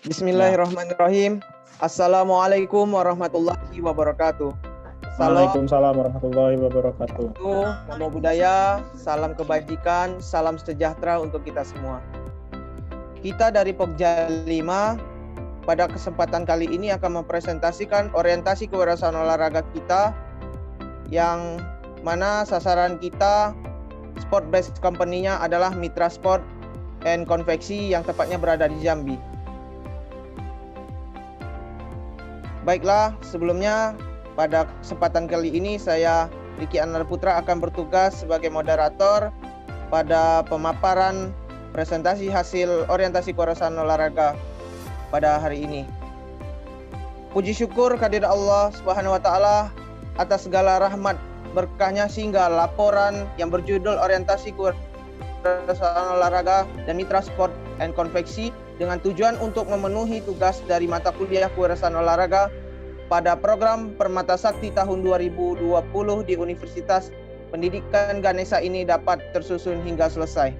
Ya. Bismillahirrahmanirrahim. Assalamualaikum warahmatullahi wabarakatuh. Salam Waalaikumsalam warahmatullahi wabarakatuh. namo budaya, salam kebajikan, salam sejahtera untuk kita semua. Kita dari Pokja 5 pada kesempatan kali ini akan mempresentasikan orientasi kewirausahaan olahraga kita yang mana sasaran kita sport based company-nya adalah Mitra Sport and Konveksi yang tepatnya berada di Jambi. Baiklah, sebelumnya pada kesempatan kali ini saya Riki Anar Putra akan bertugas sebagai moderator pada pemaparan presentasi hasil orientasi kewirausahaan olahraga pada hari ini. Puji syukur kehadirat Allah Subhanahu wa taala atas segala rahmat berkahnya sehingga laporan yang berjudul orientasi kewirausahaan olahraga dan Mitra Sport and Konveksi dengan tujuan untuk memenuhi tugas dari mata kuliah kewirausahaan olahraga pada program Permata Sakti tahun 2020 di Universitas Pendidikan Ganesha ini dapat tersusun hingga selesai.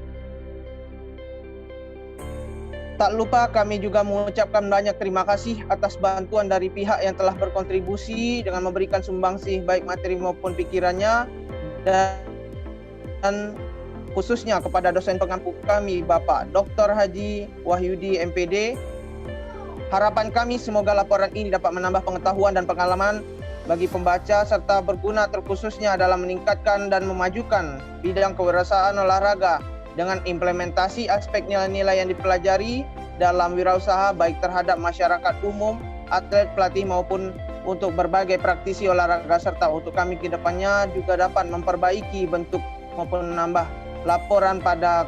Tak lupa kami juga mengucapkan banyak terima kasih atas bantuan dari pihak yang telah berkontribusi dengan memberikan sumbangsih baik materi maupun pikirannya, dan khususnya kepada dosen pengampu kami Bapak Dr. Haji Wahyudi MPD. Harapan kami semoga laporan ini dapat menambah pengetahuan dan pengalaman bagi pembaca serta berguna terkhususnya dalam meningkatkan dan memajukan bidang kewirausahaan olahraga dengan implementasi aspek nilai-nilai yang dipelajari dalam wirausaha baik terhadap masyarakat umum, atlet, pelatih maupun untuk berbagai praktisi olahraga serta untuk kami ke depannya juga dapat memperbaiki bentuk maupun menambah laporan pada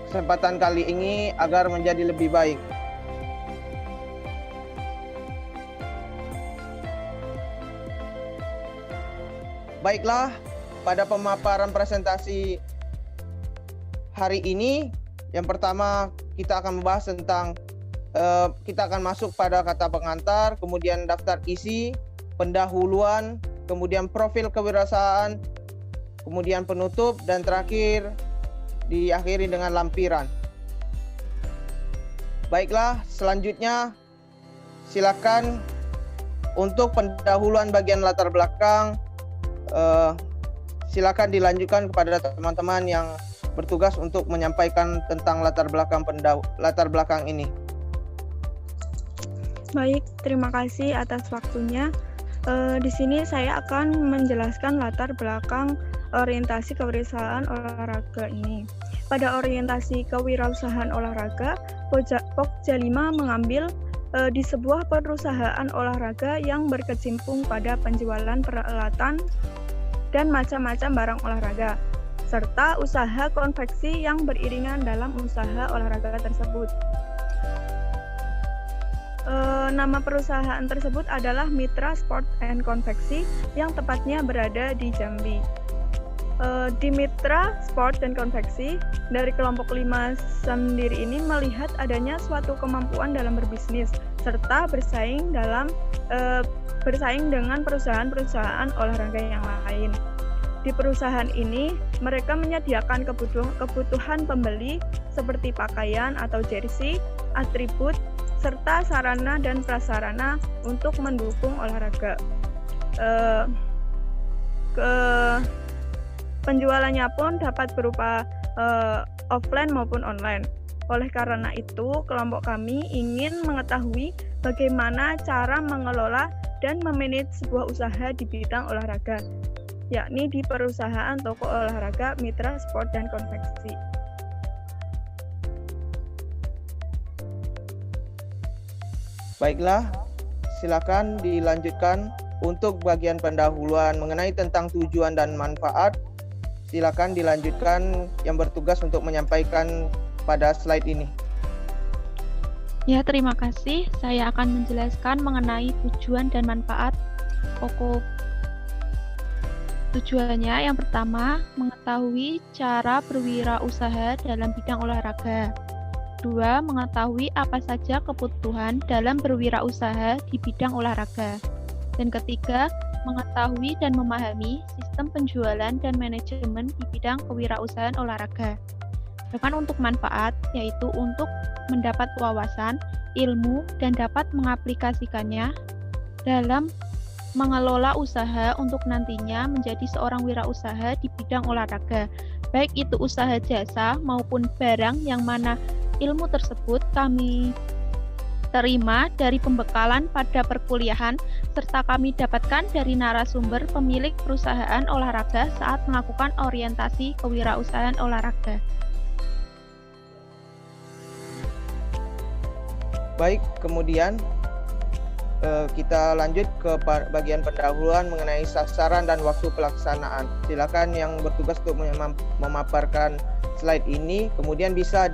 kesempatan kali ini agar menjadi lebih baik. Baiklah, pada pemaparan presentasi hari ini, yang pertama kita akan membahas tentang kita akan masuk pada kata pengantar, kemudian daftar isi, pendahuluan, kemudian profil kewirausahaan, kemudian penutup, dan terakhir diakhiri dengan lampiran. Baiklah, selanjutnya silakan untuk pendahuluan bagian latar belakang. Silakan dilanjutkan kepada teman-teman yang bertugas untuk menyampaikan tentang latar belakang ini. Baik, terima kasih atas waktunya. Di sini saya akan menjelaskan latar belakang orientasi kewirausahaan olahraga ini. Pada orientasi kewirausahaan olahraga, Pokja 5 mengambil di sebuah perusahaan olahraga yang berkecimpung pada penjualan peralatan dan macam-macam barang olahraga, serta usaha konveksi yang beriringan dalam usaha olahraga tersebut. Nama perusahaan tersebut adalah Mitra Sport and Konveksi yang tepatnya berada di Jambi. Di Mitra Sport dan Konveksi, dari kelompok 5 sendiri ini melihat adanya suatu kemampuan dalam berbisnis serta bersaing dengan perusahaan-perusahaan olahraga yang lain. Di perusahaan ini, mereka menyediakan kebutuhan pembeli seperti pakaian atau jersey, atribut, serta sarana dan prasarana untuk mendukung olahraga. Penjualannya pun dapat berupa offline maupun online. Oleh karena itu, kelompok kami ingin mengetahui bagaimana cara mengelola dan memanage sebuah usaha di bidang olahraga, yakni di perusahaan toko olahraga Mitra Sport dan Konveksi. Baiklah, silakan dilanjutkan untuk bagian pendahuluan mengenai tentang tujuan dan manfaat. Silakan dilanjutkan yang bertugas untuk menyampaikan pada slide ini. Ya, terima kasih. Saya akan menjelaskan mengenai tujuan dan manfaat pokok. Tujuannya yang pertama, mengetahui cara berwirausaha dalam bidang olahraga. 2. Mengetahui apa saja kebutuhan dalam berwirausaha di bidang olahraga. Dan ketiga, mengetahui dan memahami sistem penjualan dan manajemen di bidang kewirausahaan olahraga. Bahkan untuk manfaat, yaitu untuk mendapat wawasan, ilmu, dan dapat mengaplikasikannya dalam mengelola usaha untuk nantinya menjadi seorang wirausaha di bidang olahraga, baik itu usaha jasa maupun barang, yang mana ilmu tersebut kami terima dari pembekalan pada perkuliahan serta kami dapatkan dari narasumber pemilik perusahaan olahraga saat melakukan orientasi kewirausahaan olahraga. Baik, kemudian kita lanjut ke bagian pendahuluan mengenai sasaran dan waktu pelaksanaan. Silakan yang bertugas untuk memaparkan slide ini, kemudian bisa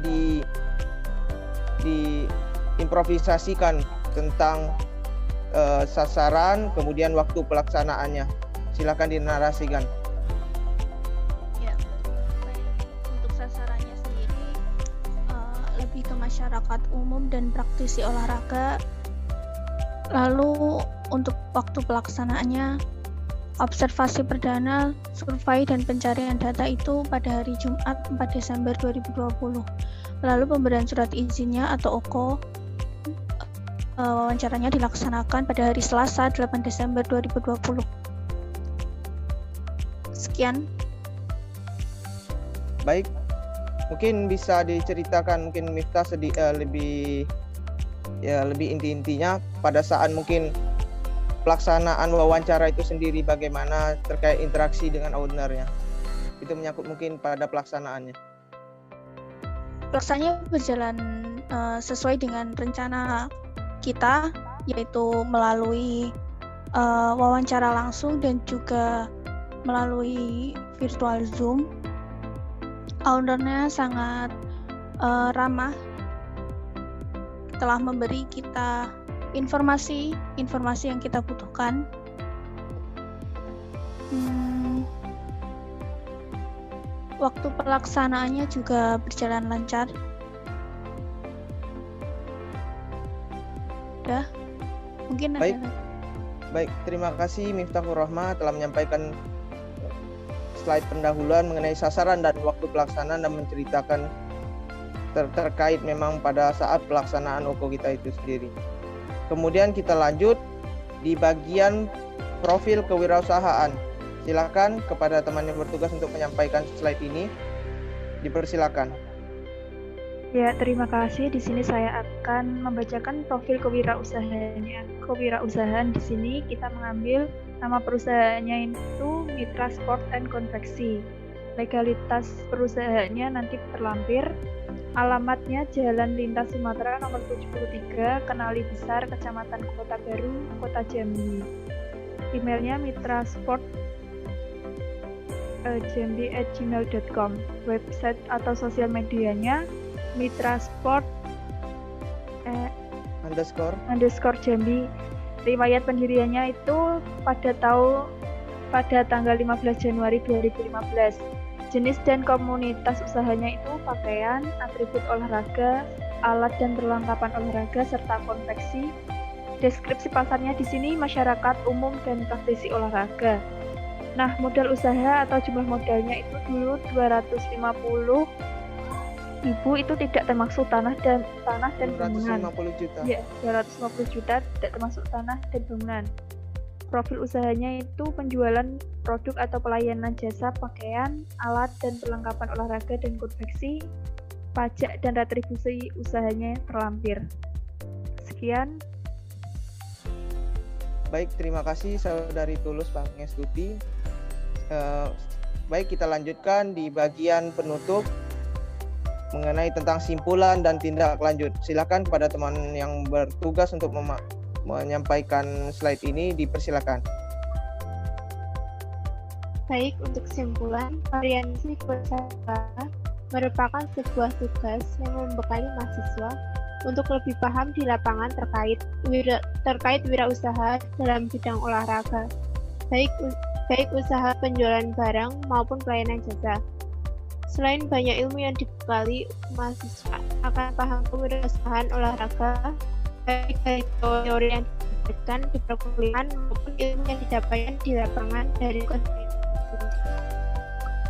diimprovisasikan tentang sasaran, kemudian waktu pelaksanaannya. Silakan dinarasikan. Ya, untuk sasarannya sendiri lebih ke masyarakat umum dan praktisi olahraga. Lalu untuk waktu pelaksanaannya, observasi perdana, survei dan pencarian data itu pada hari Jumat 4 Desember 2020. Lalu pemberian surat izinnya atau OKO, wawancaranya dilaksanakan pada hari Selasa 8 Desember 2020. Sekian. Baik, mungkin bisa diceritakan mungkin Miftah lebih inti-intinya pada saat mungkin pelaksanaan wawancara itu sendiri, bagaimana terkait interaksi dengan ownernya. Itu menyangkut mungkin pada pelaksanaannya. Pelaksanaannya berjalan sesuai dengan rencana kita, yaitu melalui wawancara langsung dan juga melalui virtual Zoom. Ownernya sangat ramah, telah memberi kita informasi yang kita butuhkan. Waktu pelaksanaannya juga berjalan lancar. Udah, mungkin Baik. ada. Baik, terima kasih Miftahur Rahmah telah menyampaikan slide pendahuluan mengenai sasaran dan waktu pelaksanaan dan menceritakan terkait memang pada saat pelaksanaan OKO kita itu sendiri. Kemudian kita lanjut di bagian profil kewirausahaan. Silakan kepada teman yang bertugas untuk menyampaikan slide ini. Dipersilakan. Ya, terima kasih. Di sini saya akan membacakan profil kewirausahaannya. Kewirausahaan di sini kita mengambil nama perusahaannya itu Mitra Sport and Konveksi. Legalitas perusahaannya nanti terlampir. Alamatnya Jalan Lintas Sumatera nomor 73, Kenali Besar, Kecamatan Kota Baru, Kota Jambi. Emailnya mitrasport@jambi@gmail.com. Website atau sosial medianya mitrasport _ Jambi. Riwayat pendiriannya itu pada tanggal 15 Januari 2015. Jenis dan komunitas usahanya itu pakaian, atribut olahraga, alat dan perlengkapan olahraga, serta konveksi. Deskripsi pasarnya di sini masyarakat umum dan praktisi olahraga. Nah, modal usaha atau jumlah modalnya itu dulu 250.000, itu tidak termasuk tanah dan bangunan. 250 juta. Ya, 250 juta tidak termasuk tanah dan bangunan. Profil usahanya itu penjualan produk atau pelayanan jasa pakaian, alat dan perlengkapan olahraga dan konveksi. Pajak dan retribusi usahanya terlampir. Sekian. Baik, terima kasih Saudari Tulus Pangestuti. Baik, kita lanjutkan di bagian penutup mengenai tentang simpulan dan tindak lanjut. Silakan kepada teman yang bertugas untuk menyampaikan slide ini, dipersilakan. Baik, untuk kesimpulan, orientasi kewirausahaan merupakan sebuah tugas yang membekali mahasiswa untuk lebih paham di lapangan terkait wirausaha dalam bidang olahraga, baik usaha penjualan barang maupun pelayanan jasa. Selain banyak ilmu yang dibekali, mahasiswa akan paham kewirausahaan olahraga, baik dari teori yang didapatkan di perkuliahan maupun ilmu yang didapatkan di lapangan dari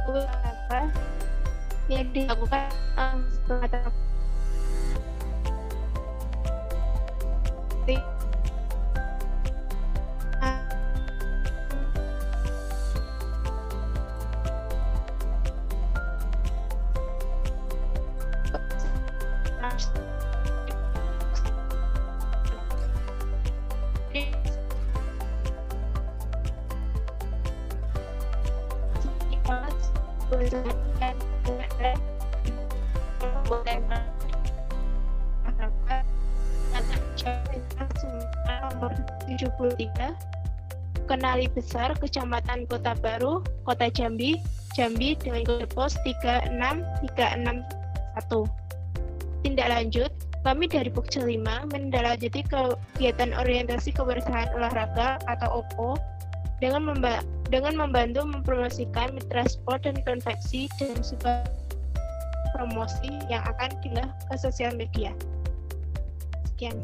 olahraga yang dilakukan setelah nomor 73 Kenali Besar Kecamatan Kota Baru, Kota Jambi, Jambi dengan kode pos 36361. Tindak lanjut, kami dari Pokja 5 menindaklanjuti kegiatan orientasi kebersihan olahraga atau OKO dengan membantu mempromosikan mitra sport dan konveksi dan sebuah promosi yang akan diunggah ke sosial media. Sekian.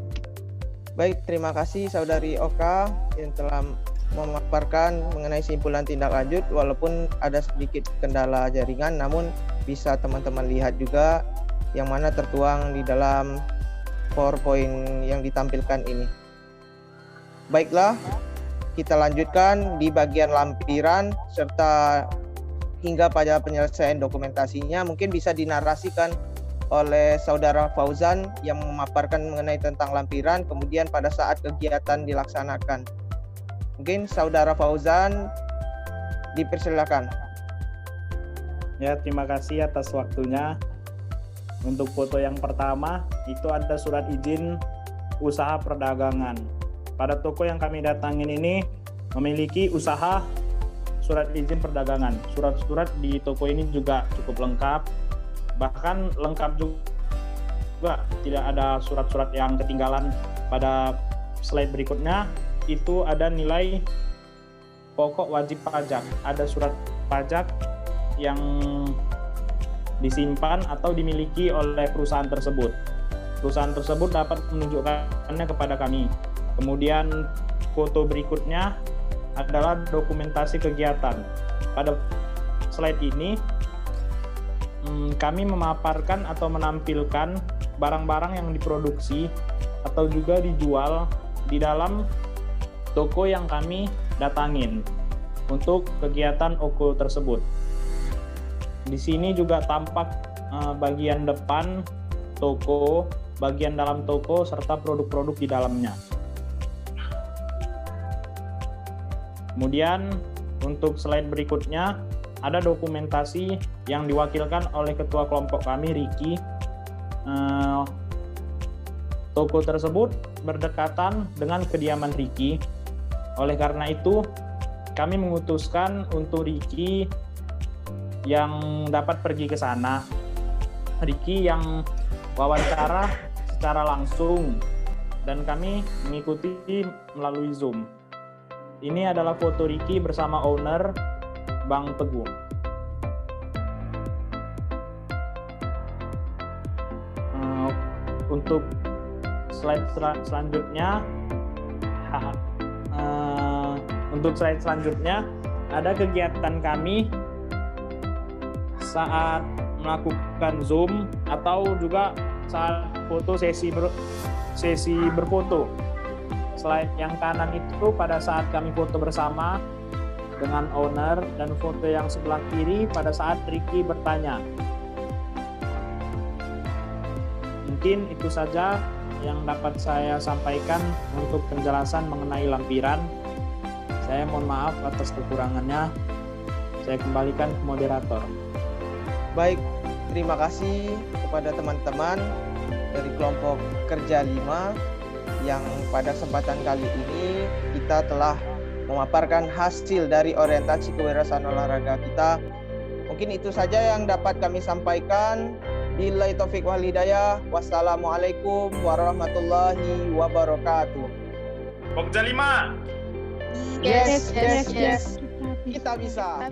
Baik, terima kasih Saudari Oka yang telah memaparkan mengenai simpulan tindak lanjut. Walaupun ada sedikit kendala jaringan, namun bisa teman-teman lihat juga yang mana tertuang di dalam PowerPoint yang ditampilkan ini. Baiklah, kita lanjutkan di bagian lampiran serta hingga pada penyelesaian dokumentasinya. Mungkin bisa dinarasikan oleh Saudara Fauzan yang memaparkan mengenai tentang lampiran, kemudian pada saat kegiatan dilaksanakan. Mungkin Saudara Fauzan dipersilakan. Ya, terima kasih atas waktunya. Untuk foto yang pertama, itu ada surat izin usaha perdagangan. Pada toko yang kami datangin ini memiliki usaha surat izin perdagangan. Surat-surat di toko ini juga cukup lengkap. Bahkan lengkap juga, tidak ada surat-surat yang ketinggalan. Pada slide berikutnya itu ada nilai pokok wajib pajak, ada surat pajak yang disimpan atau dimiliki oleh perusahaan tersebut. Perusahaan tersebut dapat menunjukkannya kepada kami. Kemudian foto berikutnya adalah dokumentasi kegiatan. Pada slide ini kami memaparkan atau menampilkan barang-barang yang diproduksi atau juga dijual di dalam toko yang kami datangin untuk kegiatan OKO tersebut. Di sini juga tampak bagian depan toko, bagian dalam toko, serta produk-produk di dalamnya. Kemudian untuk slide berikutnya ada dokumentasi yang diwakilkan oleh ketua kelompok kami, Riki. Toko tersebut berdekatan dengan kediaman Riki. Oleh karena itu, kami mengutuskan untuk Riki yang dapat pergi ke sana. Riki yang wawancara secara langsung dan kami mengikuti melalui Zoom. Ini adalah foto Riki bersama owner Bang Teguh. Untuk slide selanjutnya, ada kegiatan kami saat melakukan Zoom atau juga saat foto sesi berfoto. Slide yang kanan itu pada saat kami foto bersama dengan owner, dan foto yang sebelah kiri pada saat Riki bertanya. Mungkin itu saja yang dapat saya sampaikan untuk penjelasan mengenai lampiran. Saya mohon maaf atas kekurangannya. Saya kembalikan ke moderator. Baik, terima kasih kepada teman-teman dari kelompok kerja 5 yang pada kesempatan kali ini kita telah memaparkan hasil dari orientasi kewirausahaan olahraga kita. Mungkin itu saja yang dapat kami sampaikan. Billahi taufik wal hidayah. Wassalamualaikum warahmatullahi wabarakatuh. Pokja 5. Yes. Kita bisa.